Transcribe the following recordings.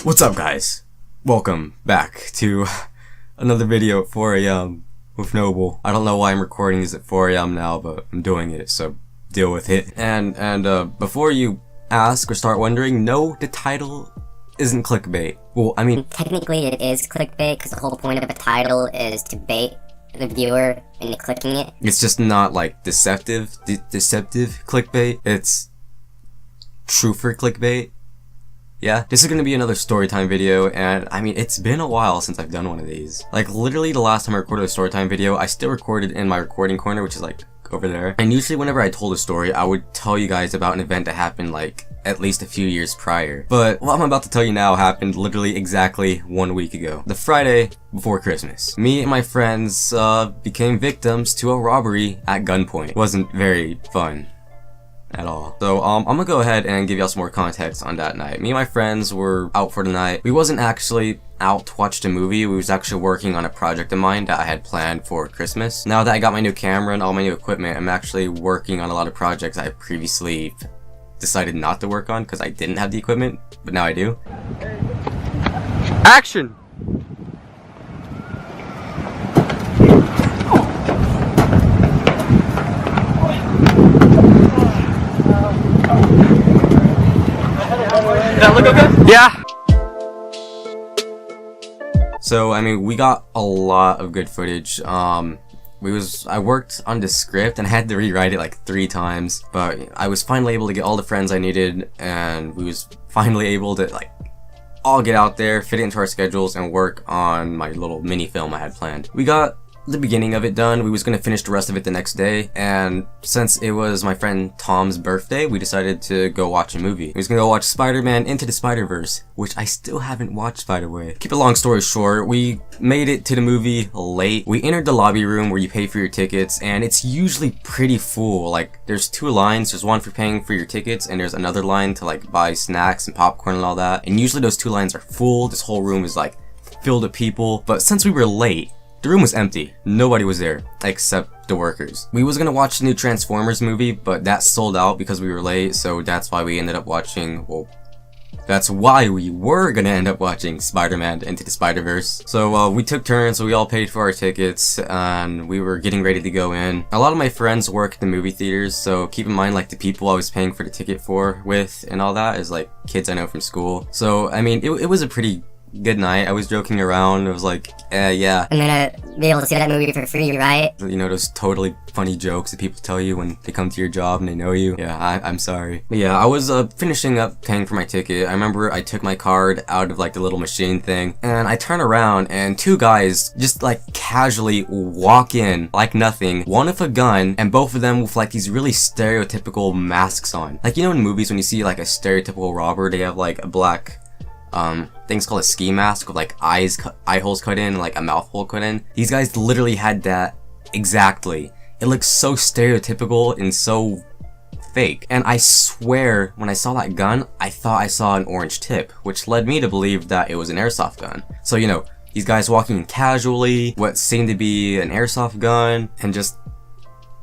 What's up, guys? Welcome back to another video at 4 a.m. with Noble. I don't know why I'm recording this at 4 a.m. now, but I'm doing it, so deal with it. And before you ask or start wondering, no, the title isn't clickbait. Well, I mean, technically it is clickbait because the whole point of a title is to bait the viewer into clicking it. It's just not like deceptive clickbait. It's truther clickbait. Yeah, this is gonna be another storytime video, and I mean, it's been a while since I've done one of these. Like, literally the last time I recorded a storytime video, I still recorded in my recording corner, which is like over there. And usually whenever I told a story, I would tell you guys about an event that happened like at least a few years prior. But what I'm about to tell you now happened literally exactly 1 week ago. The Friday before Christmas. Me and my friends became victims to a robbery at gunpoint. It wasn't very fun at all. So I'm gonna go ahead and give y'all some more context on that night. Me and my friends were out for the night. We wasn't actually out to watch the movie. We was actually working on a project of mine that I had planned for Christmas. Now that I got my new camera and all my new equipment, I'm actually working on a lot of projects I previously decided not to work on because I didn't have the equipment, but now I do. Action! Does that look okay? Yeah! So, I mean, we got a lot of good footage. I worked on the script and I had to rewrite it like 3 times, but I was finally able to get all the friends I needed, and we was finally able to like all get out there, fit it into our schedules, and work on my little mini film I had planned. We got the beginning of it done. We was gonna finish the rest of it the next day, and since it was my friend Tom's birthday, we decided to go watch a movie. We was gonna go watch Spider-Man Into the Spider-Verse, which I still haven't watched, by the way. Keep a long story short, we made it to the movie late. We entered the lobby room where you pay for your tickets, and it's usually pretty full. Like, there's 2 lines. There's one for paying for your tickets, and there's another line to like buy snacks and popcorn and all that. And usually those 2 lines are full. This whole room is like filled with people. But since we were late, the room was empty. Nobody was there except the workers. We was gonna watch the new Transformers movie, but that sold out because we were late, so that's why we ended up watching, well, that's why we were gonna end up watching Spider-Man Into the Spider-Verse. So we took turns, so we all paid for our tickets, and we were getting ready to go in. A lot of my friends work at the movie theaters, so keep in mind like the people I was paying for the ticket with and all that is like kids I know from school. So I mean, it was a pretty good night. I was joking around. I was like, yeah. I'm gonna be able to see that movie for free, right? You know, those totally funny jokes that people tell you when they come to your job and they know you. Yeah, I'm sorry. But yeah, I was finishing up paying for my ticket. I remember I took my card out of like the little machine thing, and I turn around and 2 guys just like casually walk in like nothing. One with a gun, and both of them with like these really stereotypical masks on. Like, you know in movies when you see like a stereotypical robber, they have like a black things called a ski mask with like eye holes cut in and like a mouth hole cut in. These guys literally had that exactly. It looks so stereotypical and so fake. And I swear, when I saw that gun, I thought I saw an orange tip, which led me to believe that it was an airsoft gun. So, you know, these guys walking in casually, what seemed to be an airsoft gun, and just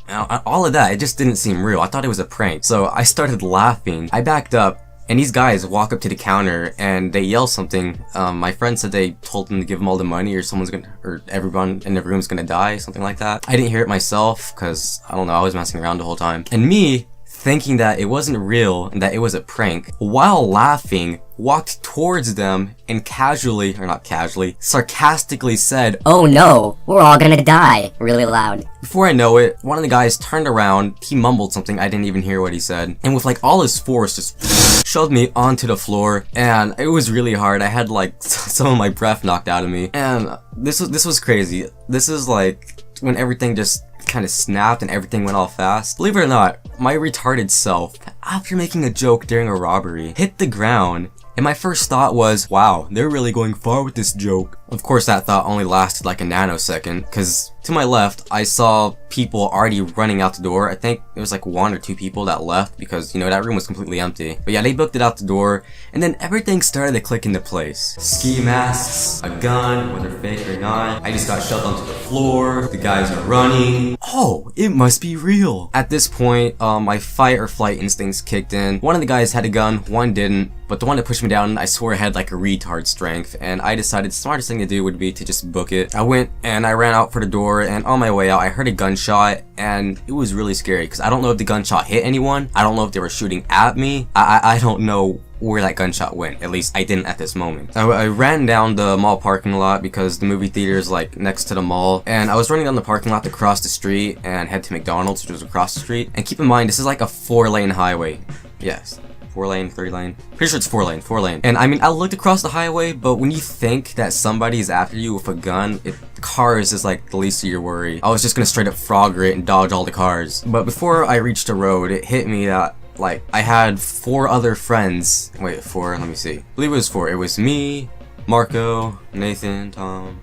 all of that, it just didn't seem real. I thought it was a prank. So I started laughing. I backed up, and these guys walk up to the counter and they yell something. My friend said they told them to give them all the money or everyone in the room's gonna die, something like that. I didn't hear it myself because, I don't know, I was messing around the whole time. And me, thinking that it wasn't real and that it was a prank, while laughing, walked towards them and casually, or not casually, sarcastically said, "Oh no, we're all gonna die," really loud. Before I know it, one of the guys turned around, he mumbled something, I didn't even hear what he said, and with like all his force just shoved me onto the floor, and it was really hard. I had like some of my breath knocked out of me, and this was crazy. This is like when everything just kind of snapped and everything went all fast. Believe it or not, my retarded self, after making a joke during a robbery, hit the ground, and my first thought was, wow, they're really going far with this joke. Of course, that thought only lasted like a nanosecond, because to my left, I saw people already running out the door. I think it was like 1 or 2 people that left because, you know, that room was completely empty. But yeah, they booked it out the door, and then everything started to click into place. Ski masks, a gun, whether fake or not. I just got shoved onto the floor. The guys are running. Oh, it must be real. At this point, my fight or flight instincts kicked in. One of the guys had a gun, one didn't. But the one that pushed me down, I swore had like a retard strength, and I decided the smartest thing to do would be to just book it. I went and I ran out for the door, and on my way out, I heard a gunshot, and it was really scary because I don't know if the gunshot hit anyone. I don't know if they were shooting at me. I don't know where that gunshot went. At least I didn't at this moment. I ran down the mall parking lot because the movie theater is like next to the mall, and I was running down the parking lot to cross the street and head to McDonald's, which was across the street. And keep in mind, this is like a 4-lane highway. Yes. 4-lane, 3-lane. Pretty sure it's 4-lane. And I mean, I looked across the highway, but when you think that somebody is after you with a gun, cars is like the least of your worry. I was just gonna straight up frogger it and dodge all the cars. But before I reached the road, it hit me that like I had 4 other friends. Wait, 4, let me see. I believe it was 4. It was me, Marco, Nathan, Tom.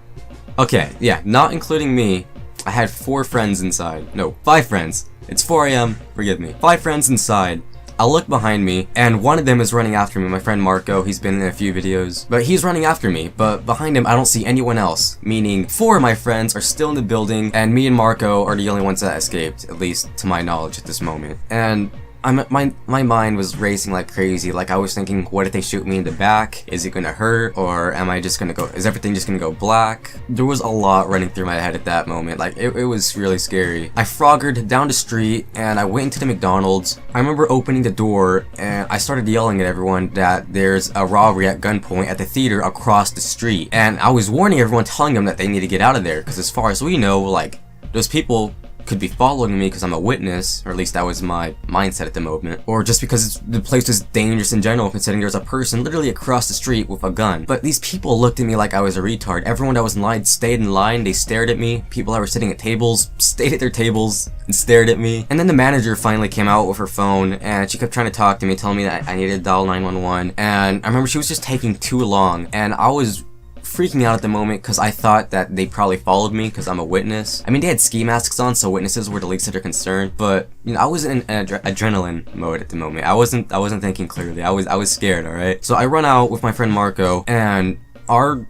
Okay, yeah, not including me. I had 4 friends inside. No, 5 friends. It's 4 AM, forgive me. 5 friends inside. I look behind me, and one of them is running after me, my friend Marco. He's been in a few videos, but he's running after me, but behind him I don't see anyone else, meaning 4 of my friends are still in the building, and me and Marco are the only ones that escaped, at least to my knowledge at this moment. And my mind was racing like crazy. Like I was thinking, what if they shoot me in the back? Is it gonna hurt? Or am I just gonna go, is everything just gonna go black? There was a lot running through my head at that moment. Like it was really scary. I froggered down the street and I went into the McDonald's. I remember opening the door and I started yelling at everyone that there's a robbery at Gunpoint at the theater across the street. And I was warning everyone, telling them that they need to get out of there, because as far as we know, like, those people could be following me because I'm a witness, or at least that was my mindset at the moment, or just because the place was dangerous in general, considering there's a person literally across the street with a gun. But these people looked at me like I was a retard. Everyone that was in line stayed in line, they stared at me. People that were sitting at tables stayed at their tables and stared at me. And then the manager finally came out with her phone, and she kept trying to talk to me, telling me that I needed to dial 911, and I remember she was just taking too long, and I was freaking out at the moment because I thought that they probably followed me because I'm a witness. I mean, they had ski masks on, so witnesses were the least of their concern, but you know, I was in adrenaline mode at the moment. I wasn't thinking clearly. I was scared, alright? So I run out with my friend Marco, and our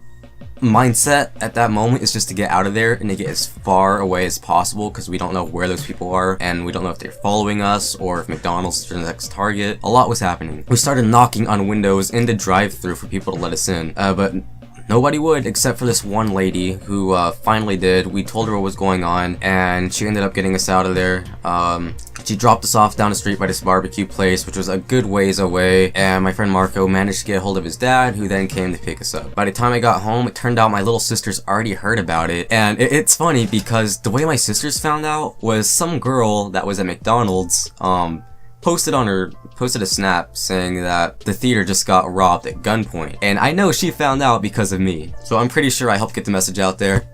mindset at that moment is just to get out of there and to get as far away as possible, because we don't know where those people are, and we don't know if they're following us or if McDonald's is the next target. A lot was happening. We started knocking on windows in the drive-thru for people to let us in, but nobody would, except for this one lady who finally did. We told her what was going on, and she ended up getting us out of there. She dropped us off down the street by this barbecue place, which was a good ways away, and my friend Marco managed to get a hold of his dad, who then came to pick us up. By the time I got home, it turned out my little sisters already heard about it, and it's funny because the way my sisters found out was some girl that was at McDonald's, posted a snap saying that the theater just got robbed at gunpoint, and I know she found out because of me. So I'm pretty sure I helped get the message out there.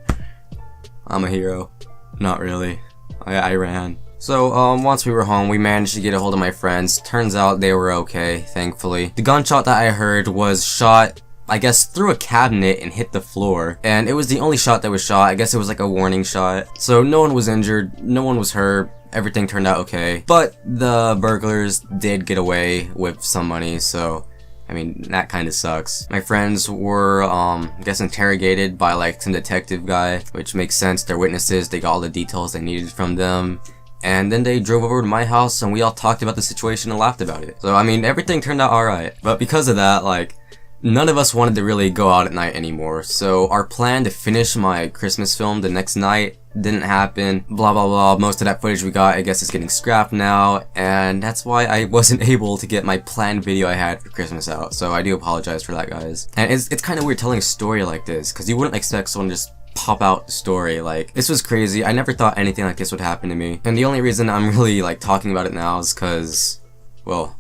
I'm a hero. Not really. I ran. So once we were home, we managed to get a hold of my friends. Turns out they were okay, thankfully. The gunshot that I heard was shot, I guess, through a cabinet and hit the floor, and it was the only shot that was shot. I guess it was like a warning shot. So no one was injured, no one was hurt. Everything turned out okay, but the burglars did get away with some money, so I mean, that kind of sucks. My friends were, I guess, interrogated by like some detective guy, which makes sense. They're witnesses, they got all the details they needed from them, and then they drove over to my house and we all talked about the situation and laughed about it. So I mean, everything turned out alright, but because of that, like, none of us wanted to really go out at night anymore, so our plan to finish my Christmas film the next night didn't happen, blah blah blah. Most of that footage we got, I guess, is getting scrapped now, and that's why I wasn't able to get my planned video I had for Christmas out, so I do apologize for that, guys. And it's kind of weird telling a story like this, because you wouldn't expect someone to just pop out the story. Like, this was crazy. I never thought anything like this would happen to me, and the only reason I'm really, like, talking about it now is because, well,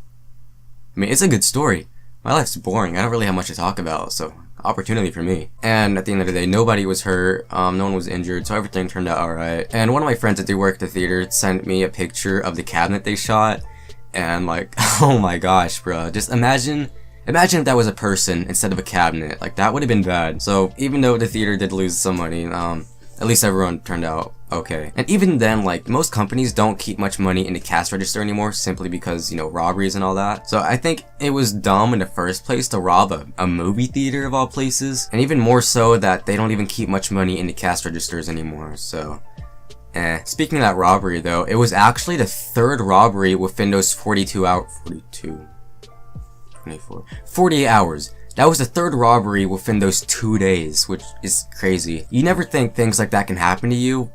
I mean, it's a good story. My life's boring. I don't really have much to talk about, so opportunity for me. And at the end of the day, nobody was hurt, no one was injured, so everything turned out alright. And one of my friends that they work at the theater sent me a picture of the cabinet they shot, and like, oh my gosh, bro, just imagine Imagine if that was a person instead of a cabinet. Like, that would have been bad. So even though the theater did lose some money, at least everyone turned out okay. And even then, like, most companies don't keep much money in the cash register anymore simply because, you know, robberies and all that. So I think it was dumb in the first place to rob a movie theater of all places. And even more so that they don't even keep much money in the cash registers anymore, so... Speaking of that robbery though, it was actually the 3rd robbery within those 48 hours. That was the 3rd robbery within those 2 days, which is crazy. You never think things like that can happen to you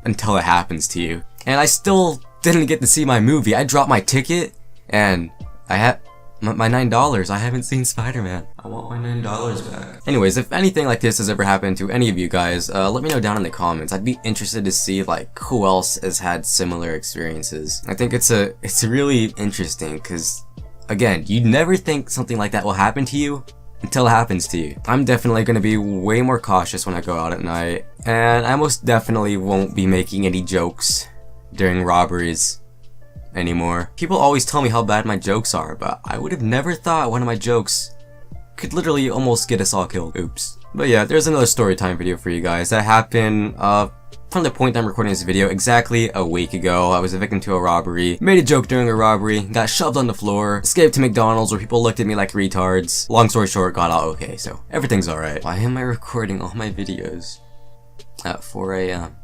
until it happens to you. And I still didn't get to see my movie. I dropped my ticket and I had my $9. I haven't seen Spider-Man. I want my $9 back. Anyways, if anything like this has ever happened to any of you guys, let me know down in the comments. I'd be interested to see like who else has had similar experiences. I think it's really interesting because, again, you'd never think something like that will happen to you until it happens to you. I'm definitely going to be way more cautious when I go out at night, and I most definitely won't be making any jokes during robberies anymore. People always tell me how bad my jokes are, but I would have never thought one of my jokes could literally almost get us all killed. Oops. But yeah, there's another story time video for you guys. That happened from the point I'm recording this video exactly a week ago. I was a victim to a robbery, made a joke during a robbery, got shoved on the floor, escaped to McDonald's where people looked at me like retards. Long story short, got out okay, so everything's alright. Why am I recording all my videos at 4 AM?